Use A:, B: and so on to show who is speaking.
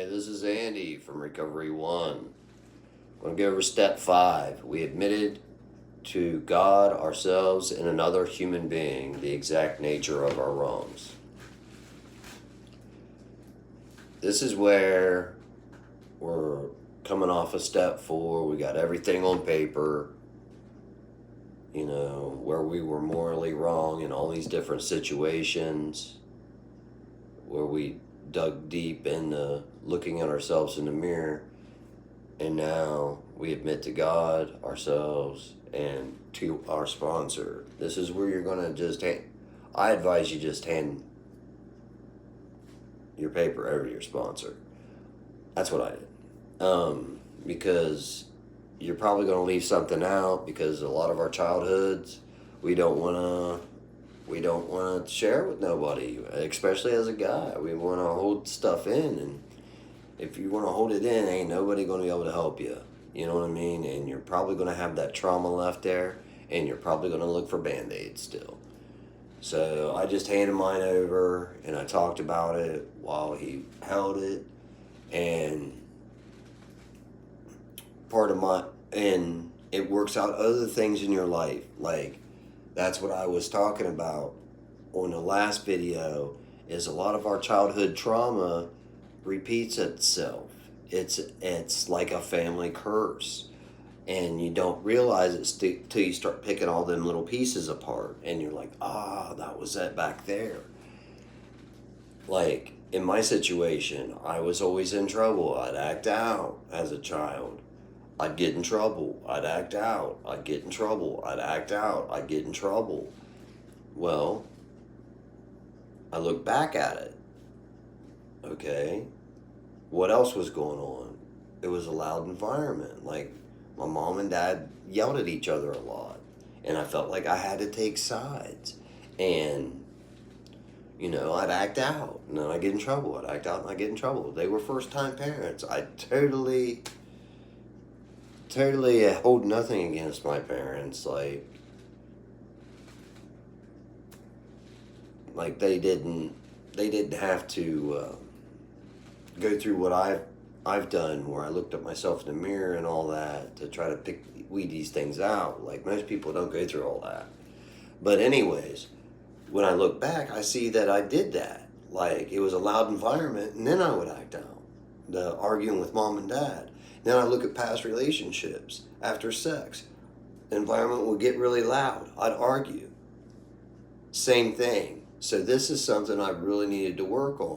A: This is Andy from Recovery One. I'm going to go over step 5. We admitted to God, ourselves, and another human being the exact nature of our wrongs. This is where we're coming off of step 4. We got everything on paper, where we were morally wrong in all these different situations, where we dug deep into looking at ourselves in the mirror, and now we admit to God, ourselves, and to our sponsor. This is where you're going to I advise you just hand your paper over to your sponsor. That's what I did. Because you're probably going to leave something out, because a lot of our childhoods, we don't want to share with nobody, especially as a guy. We want to hold stuff in, and if you want to hold it in, ain't nobody going to be able to help you. You know what I mean? And you're probably going to have that trauma left there, and you're probably going to look for Band-Aids still. So I just handed mine over, and I talked about it while he held it, and and it works out other things in your life. Like, that's what I was talking about on the last video, is a lot of our childhood trauma repeats itself. It's like a family curse, and you don't realize it till you start picking all them little pieces apart, and you're like, that was that back there. Like, in my situation, I was always in trouble. I'd act out as a child. I'd get in trouble. I'd act out. I'd get in trouble. I'd act out. I'd get in trouble. Well, I look back at it. Okay, what else was going on? It was a loud environment. Like, my mom and dad yelled at each other a lot, and I felt like I had to take sides. And I'd act out, and then I'd get in trouble. I'd act out, and I'd get in trouble. They were first-time parents. I totally hold nothing against my parents. Like they didn't have to go through what I've done, where I looked at myself in the mirror and all that to try to weed these things out. Like, most people don't go through all that. But anyways, when I look back, I see that I did that. Like, it was a loud environment, and then I would act out, the arguing with mom and dad. Then I look at past relationships after sex. The environment would get really loud. I'd argue. Same thing. So this is something I really needed to work on.